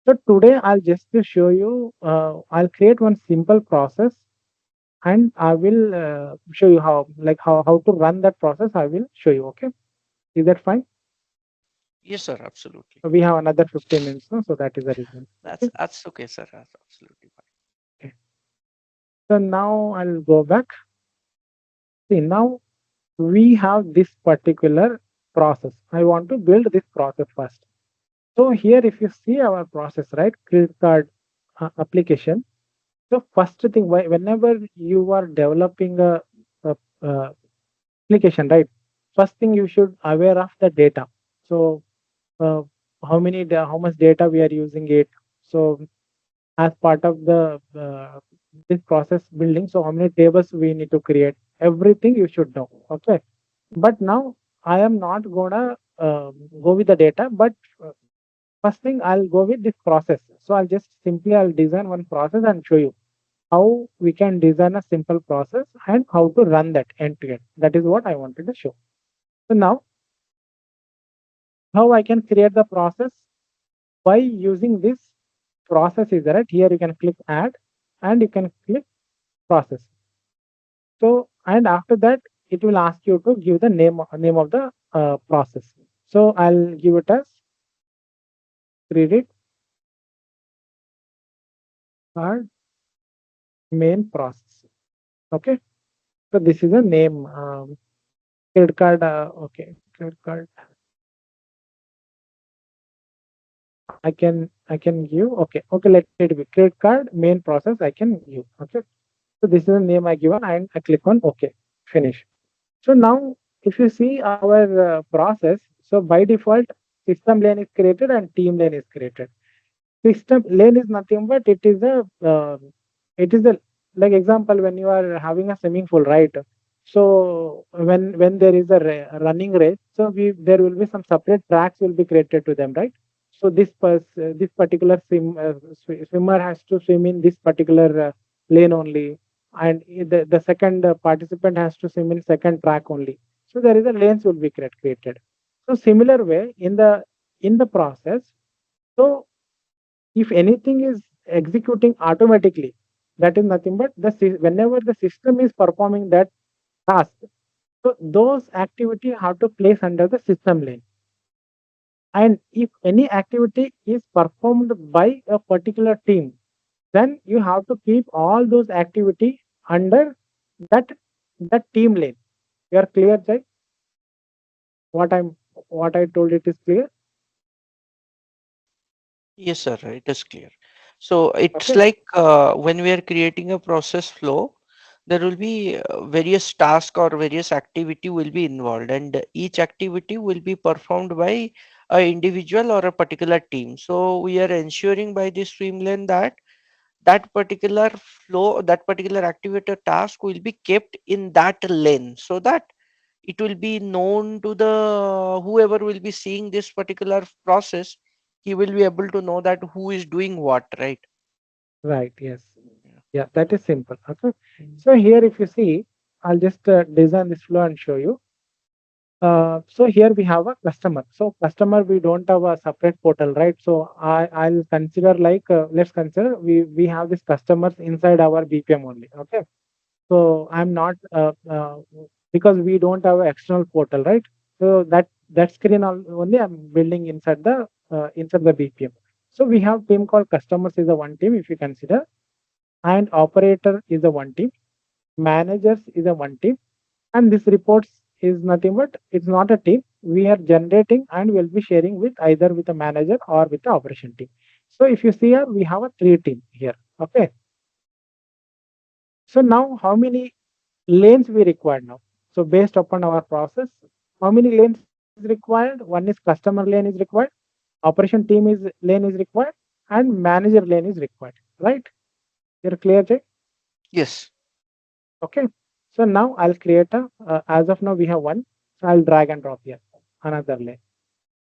So today I'll just to show you, I'll create one simple process and I will show you how to run that process. I will show you. Okay. Is that fine? Yes, sir. Absolutely. So we have another 15 minutes now. So that is the reason. Okay. That's okay, sir. That's absolutely fine. Okay. So now I'll go back. See, now we have this particular process. I want to build this process first. So here, if you see our process, right, credit card application. So first thing, whenever you are developing a application, right, first thing you should aware of the data. So uh, how much data we are using it. So as part of the this process building, so how many tables we need to create, everything you should know. Okay, but now I am not gonna go with the data, but uh, first thing I'll go with this process. So I'll design one process and show you how we can design a simple process and how to run that end to end. That is what I wanted to show. So now how I can create the process by using this process is right here. You can click add and you can click process. So and after that it will ask you to give the name of the process. So I'll give it as credit card main process. Okay. So this is a name. Credit card. Okay. Credit card. I can give. Okay. Let it be credit card main process. I can give. Okay. So this is the name I given and I click on OK. Finish. So now if you see our process, so by default system lane is created and team lane is created. System lane is nothing but it is a like example when you are having a swimming pool, right? So when there is a running race, so there will be some separate tracks will be created to them, right? So this particular swimmer has to swim in this particular lane only, and the second participant has to swim in second track only. So there is a lanes will be created. So similar way in the process. So if anything is executing automatically, that is nothing but whenever the system is performing that task, so those activity have to place under the system lane. And if any activity is performed by a particular team, then you have to keep all those activity under that that team lane. You are clear, Jay? What I told it is clear. Yes, sir. It is clear. So it's Okay. like when we are creating a process flow, there will be various tasks or various activity will be involved, and each activity will be performed by a individual or a particular team. So we are ensuring by this streamline that that particular flow, that particular activity or task will be kept in that lane, so that it will be known to the whoever will be seeing this particular process. He will be able to know that who is doing what, right? Right. Yes. Yeah. Yeah, that is simple. Okay. So here, if you see, I'll just design this flow and show you. So here we have a customer. So customer, we don't have a separate portal, right? So I'll consider like let's consider we have these customers inside our BPM only. Okay. So I'm not because we don't have an external portal, right? So that screen only I'm building inside the BPM. So we have team called customers is a one team if you consider, and operator is a one team, managers is a one team, and this reports is nothing but it's not a team. We are generating and we'll be sharing with either with a manager or with the operation team. So if you see here, we have a three team here. Okay. So now how many lanes we require now? So based upon our process, how many lanes is required? One is customer lane is required, operation team is lane is required, and manager lane is required. Right? You're clear, Jay? Yes. Okay. So now I'll create as of now we have one. So I'll drag and drop here another lane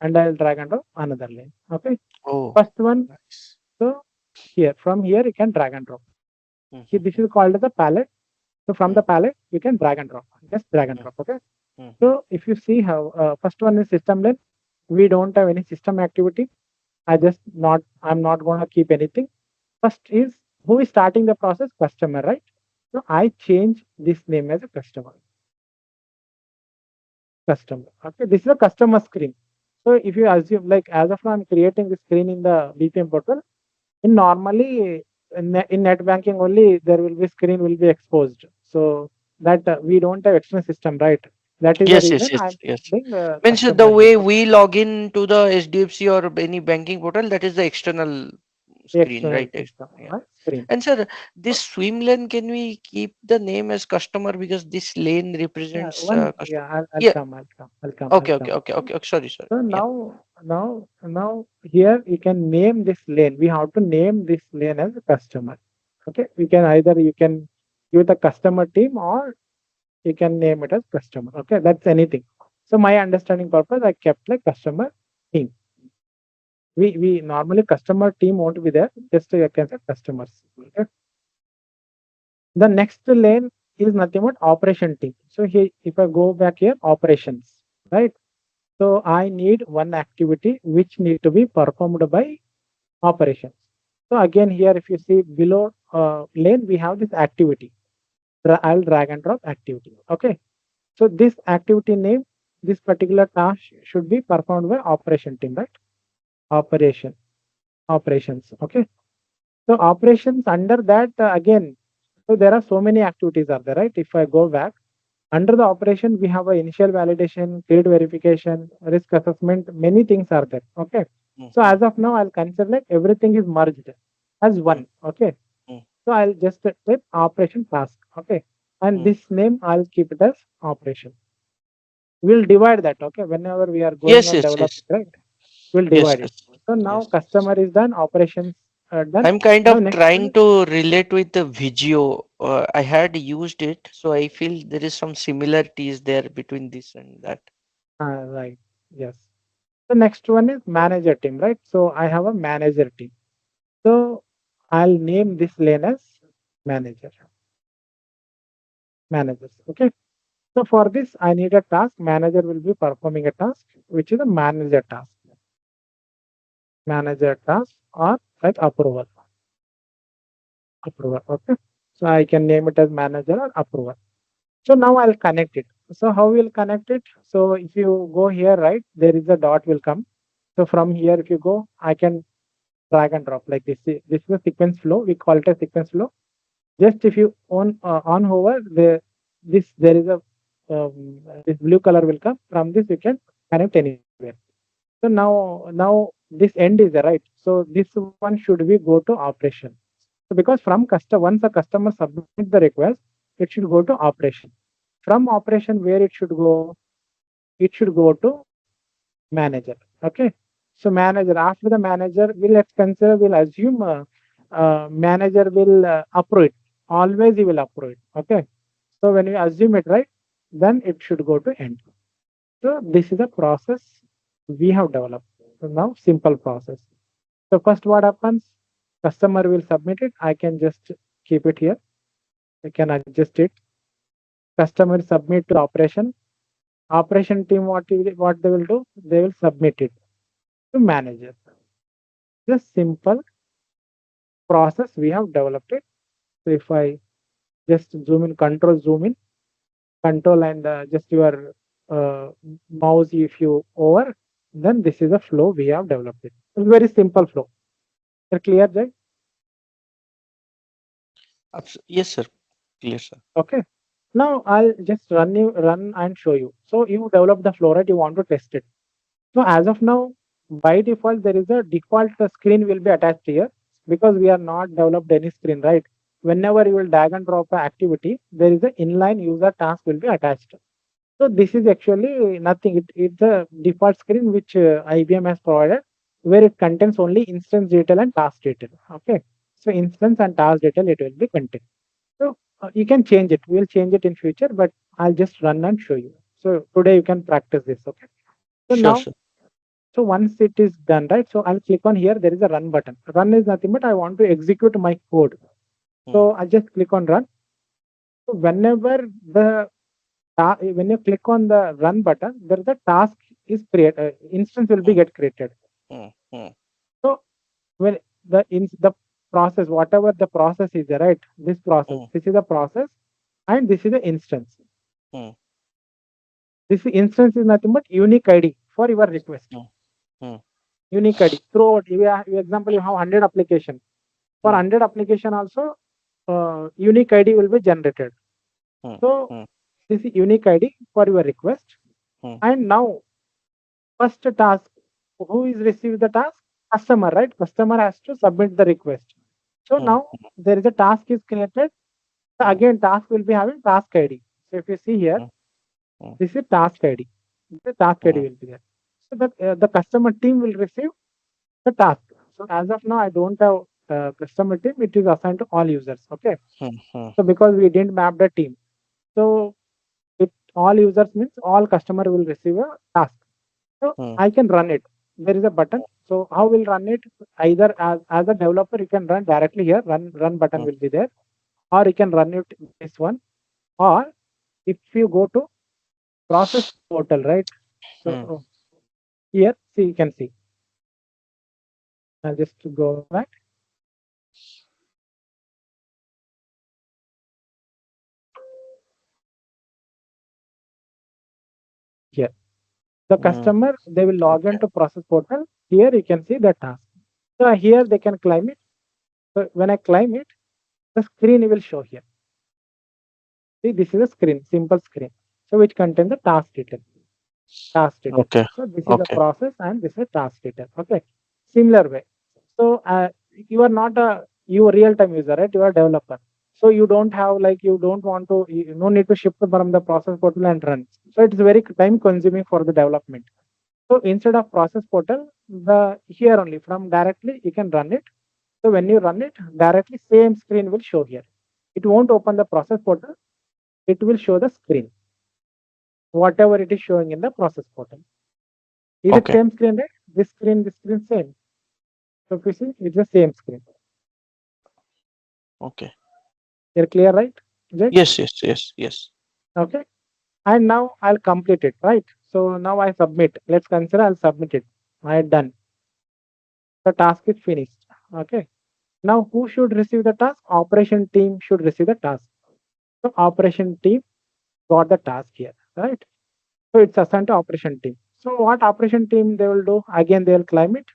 and I'll drag and drop another lane. Okay. Oh, First one. nice. So here, from here you can drag and drop. See, this Mm-hmm. is called as a palette. So from the Mm-hmm. palette, you can drag and drop. Just drag and drop. Okay. Mm-hmm. So if you see how first one is system lane, we don't have any system activity. I'm not going to keep anything. First is who is starting the process? Customer, right? So I change this name as a customer. Customer. Okay, this is a customer screen. So if you assume like as of now, I'm creating the screen in the BPM portal. In normally in net banking only there will be screen will be exposed. So that we don't have external system, right? That is the Yes, yes, reason yes, I'm yes. building Means the customer here. way we log in to the SDFC or any banking portal, that is the external screen, External right? system, Yeah. right? Screen. And sir, this swim lane, can we keep the name as customer because this lane Yeah, represents one. customer? Yeah, Yeah. I'll Okay, okay, come. okay, okay, okay. Sorry, sorry. So Yeah. now here you can name this lane. We have to name this lane as a customer. Okay, we can either you can give the customer team or you can name it as customer. Okay, that's anything. So my understanding purpose, I kept like customer team. We normally customer team won't be there. Just you can say customers. Okay. The next lane is nothing but operation team. So here, if I go back here, operations, right? So I need one activity which need to be performed by operations. So again here, if you see below lane, we have this activity. I'll drag and drop activity. Okay. So this activity name, this particular task should be performed by operation team, right? Operation, operations. Okay. So operations under that again. So there are so many activities are there, right? If I go back under the operation, we have a initial validation, field verification, risk assessment. Many things are there. Okay. So Mm-hmm. as of now, I'll consider like everything is merged as one. Okay. Mm-hmm. So I'll just type operation task. Okay. And Mm. this name I'll keep it as operation. We'll divide that. Okay. Whenever we are going Yes, on yes, developing, yes, right? We'll yes, divide it. yes, So now yes. customer is done, operations are done. I'm kind Now of next one trying is to relate with the Vigio. I had used it, so I feel there is some similarities there between this and that. right. Yes. The next one is manager team, right? So I have a manager team. So I'll name this lane as manager, managers. Okay. So for this, I need a task. Manager will be performing a task, which is a manager task or like approval. Okay. So I can name it as manager or approval. So now I'll connect it. So how we'll connect it? So if you go here, right, there is a dot will come. So from here, if you go, I can drag and drop like this. This is a sequence flow. We call it a sequence flow. Just if you on hover, there is a this blue color will come. From this you can connect anywhere. So now this end is there, right. So this one should be go to operation. So because from customer once a customer submit the request, it should go to operation. From operation where it should go? It should go to manager. Okay. So manager after the manager will consider will assume manager will approve it. Always he will approve it. Okay. So when we assume it right, then it should go to end. So this is a process we have developed. So now simple process. So first what happens? Customer will submit it. I can just keep it here. I can adjust it. Customer submit to operation. Operation team what they will do? They will submit it to manager. Just simple process we have developed it. So if I just zoom in, control zoom in, control and just your uh, mouse if you over, then this is a flow we have developed it. It's very simple flow. Are clear, Jay? Yes, sir. Clear, sir. Okay. Now I'll just run and show you. So you develop the flow, right? You want to test it. So as of now, by default, there is a default screen will be attached here because we are not developed any screen, right? Whenever you will drag and drop an activity, there is an inline user task will be attached. So this is actually nothing. It's a default screen which IBM has provided, where it contains only instance detail and task detail. Okay. So instance and task detail it will be contained. So you can change it. We'll change it in future, but I'll just run and show you. So today you can practice this. Okay. So Sure, now sir. so once it is done, right? So I'll click on here. There is a run button. Run is nothing but I want to execute my code. Hmm. So I just click on run. So whenever when you click on the run button, there is a task is created. Instance will be Hmm. get created. Hmm. Hmm. when the process, whatever the process is there, right? This process, mm, this is the process, and this is the instance. mm, This instance is nothing but unique ID for your request. mm, mm, Unique ID. Throughout, you example, you have 100 application. For mm, 100 application also, unique ID will be generated. mm, So mm, this is unique ID for your request. mm, And now first task, who is received the task? Customer, right? Customer has to submit the request. So mm, now there is a task is created. So mm, again, task will be having task ID. So if you see here, mm, mm, this is task ID. The task ID mm, will be there. So the customer team will receive the task. So as of now, I don't have customer team. It is assigned to all users. Okay. mm, mm, So because we didn't map the team, so it all users means all customer will receive a task. So mm, I can run it. There is a button. So how will run it? Either as a developer, you can run directly here. Run button mm, will be there, or you can run it this one. Or if you go to process portal, right? So mm, here, see you can see. I'll just go back here. The mm. customer they will log Okay. into process portal. Here you can see the task. So here they can climb it. So when I climb it, the screen will show here. See, this is a screen, simple screen. So which contains the task detail. Task detail. Okay. So this is a Okay. process and this is a task detail. Okay. Similar way. So you are not a you a real time user, right? You are a developer. So you don't have like you don't want to you no need to shift from the process portal and run. So it's very time consuming for the development. So instead of process portal, the here only from directly you can run it. So when you run it directly, same screen will show here. It won't open the process portal. It will show the screen, whatever it is showing in the process portal. Is it Okay. same screen, right? This screen, same. So if you see, it's the same screen. Okay. You're clear, right? Right? Yes. Yes. Yes. Yes. Okay. And now I'll complete it, right? So now I submit. Let's consider I'll submit it. I had done. The task is finished. Okay. Now who should receive the task? Operation team should receive the task. So operation team got the task here, right? So it's assigned to operation team. So what operation team they will do? Again, they will climb it.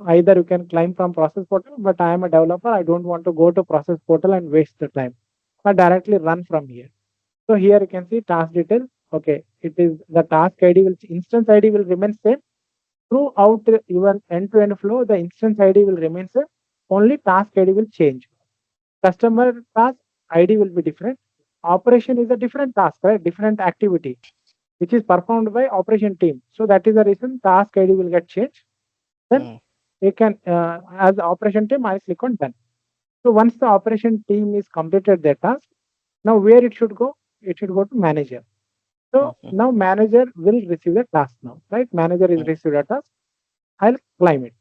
Either you can climb from process portal, but I am a developer. I don't want to go to process portal and waste the time. I directly run from here. So here you can see task detail. Okay, it is the task ID will instance ID will remain same throughout your end-to-end flow. The instance ID will remain same. Only task ID will change. Customer task ID will be different. Operation is a different task, right? Different activity which is performed by operation team. So that is the reason task ID will get changed. Then Mm, you can, as the operation team, I click on done. So once the operation team is completed their task, now where it should go? It should go to manager. mm, So mm, now manager will receive the task now, right? Manager is mm, received a task. I'll climb it.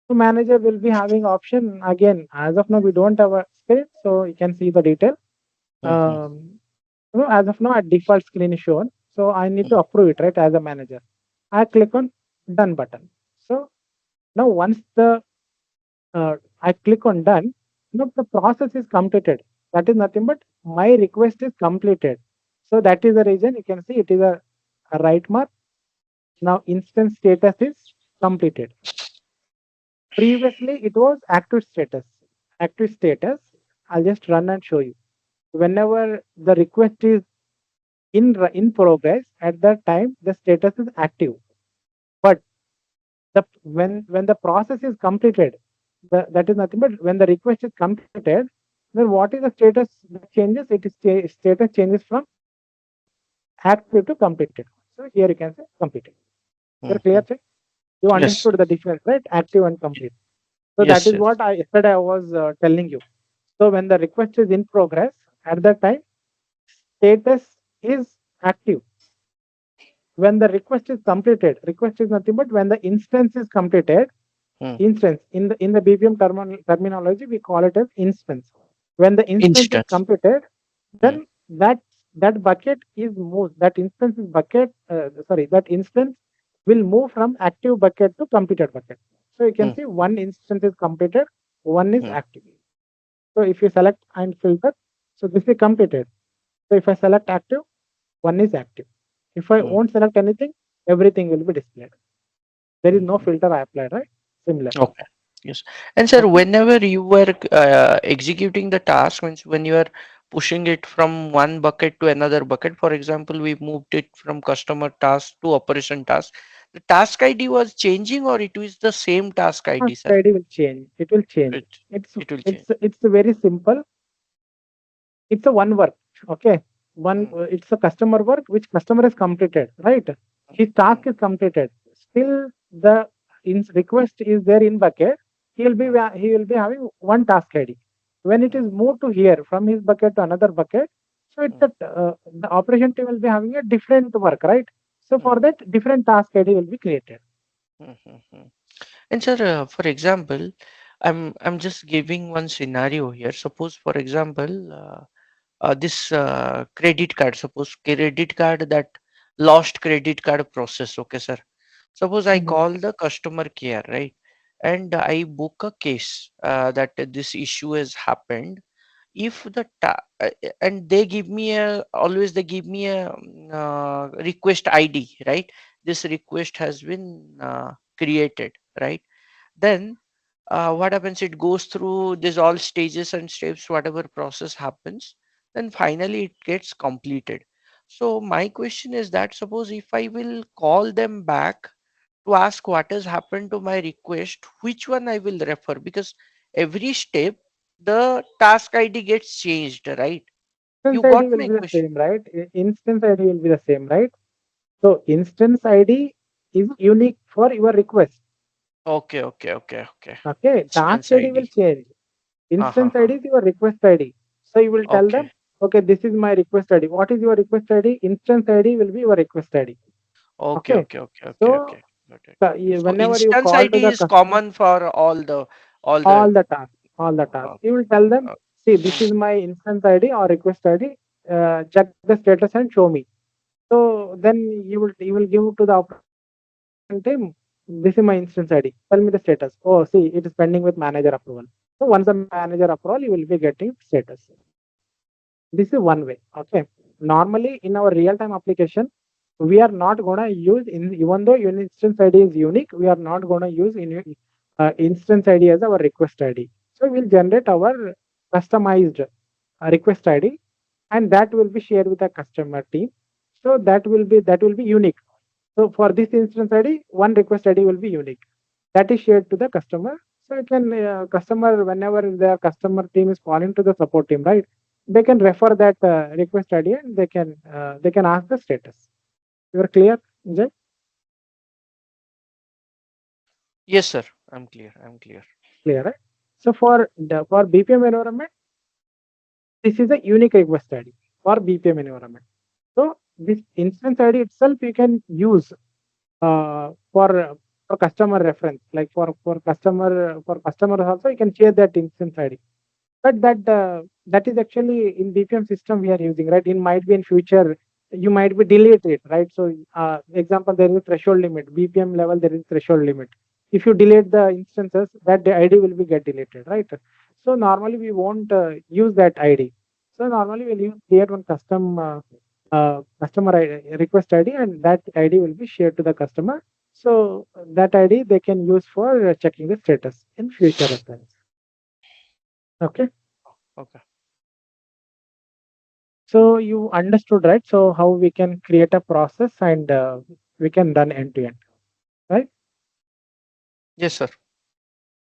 So manager will be having option again. As of now, we don't have a screen, so you can see the detail. mm, mm, As of now, a default screen is shown. So I need mm, to approve it, right, as a manager. I click on done button. So now once the I click on done, now the process is completed. That is nothing but my request is completed. So that is the reason you can see it is a right mark. Now instance status is completed. Previously it was active status. Active status, I'll just run and show you. Whenever the request is in progress, at that time the status is active. But when the process is completed, that is nothing but when the request is completed, then what is the status that changes? It is status changes from active to completed. So here you can say completed. You're mm, clear, mm. check? You Yes. understood the difference, right? Active and complete. So that Yes. is Yes. what I yesterday I was telling you. So when the request is in progress, at that time status is active. When the request is completed, request is nothing but when the instance is completed. Mm. Instance in the BPM terminology we call it as instance. When the instance is Instance. completed, Mm, then that bucket is moved. That instance is bucket. Sorry, that instance will move from active bucket to completed bucket. So you can Hmm. see one instance is completed, one is Hmm. active. So if you select and filter, so this is completed. So if I select active, one is active. If I Hmm. won't select anything, everything will be displayed. There is Hmm. no Hmm. filter I applied, right? Similar. Okay. Yes. And sir, Okay. whenever you were executing the task, means when you are pushing it from one bucket to another bucket, for example, we moved it from customer task to operation task. The task ID was changing, or it was the same task ID, Task sir? ID will change. It will change. It It's it will change. it's very simple. It's a one work. Okay. One Hmm. it's a customer work which customer has completed, right? His Hmm. task is completed. Still the request is there in bucket. Hmm. He will be having one task ID. When it Hmm. is moved to here from his bucket to another bucket, so it's Hmm. the operation team will be having a different work, right? So Hmm. for that different task ID will be created. Hmm. Hmm. Hmm. And sir, for example, I'm just giving one scenario here. Suppose, for example, this credit card. Suppose credit card, that lost credit card process. Okay, sir. Suppose I Mhm. call the customer care, right? And I book a case that this issue has happened. If and they give me a always they give me a request ID, right? This request has been created, right? Then what happens? It goes through this all stages and steps, whatever process happens, then finally it gets completed. So my question is that suppose if I will call them back to ask what has happened to my request, which one I will refer? Because every step the task ID gets changed, right? You Instance ID got will my be the question? same, right? Instance ID will be the same, right? So instance ID is unique for your request. Okay, okay, okay, okay. Okay, task Instance ID will ID. change. Uh-huh. Instance ID is your request ID. So you will tell them, Okay. okay, this is my request ID. What is your request ID? Instance ID will be your request ID. Okay, Okay. okay, okay, okay, So okay. Got it. So whenever you instance call to ID the is customer, common for all all the the tasks, all the tasks, uh, you will tell them, uh, see, this is my instance ID or request ID. Check the status and show me. So then you will give to the operation team. This is my instance ID. Tell me the status. Oh, see, it is pending with manager approval. So once the manager approval, you will be getting status. This is one way. Okay. Normally in our real-time application, we are not gonna use in even though your instance ID is unique, we are not gonna use in instance ID as our request ID. So we'll generate our customized request ID, and that will be shared with the customer team. So that will be unique. So for this instance ID, one request ID will be unique. That is shared to the customer. So it can customer whenever their customer team is calling to the support team, right? They can refer that request ID and they can ask the status. You are clear, Jay? yes, sir. I'm clear. I'm clear. Clear, right? So for BPM environment, this is a unique request ID for BPM environment. So this instance ID itself you can use for customer reference, like for customers also you can share that instance ID. But that is actually in BPM system we are using, right? It might be in future you might be delete it, right? So example, there is a threshold limit. BPM level there is threshold limit. If you delete the instances, that the ID will be get deleted, right? So normally we won't use that ID. So normally we'll create one custom customer request ID, and that ID will be shared to the customer. So that ID they can use for checking the status in future reference. Okay. Okay. So you understood, right? So how we can create a process and we can run end to end, right? Yes, sir.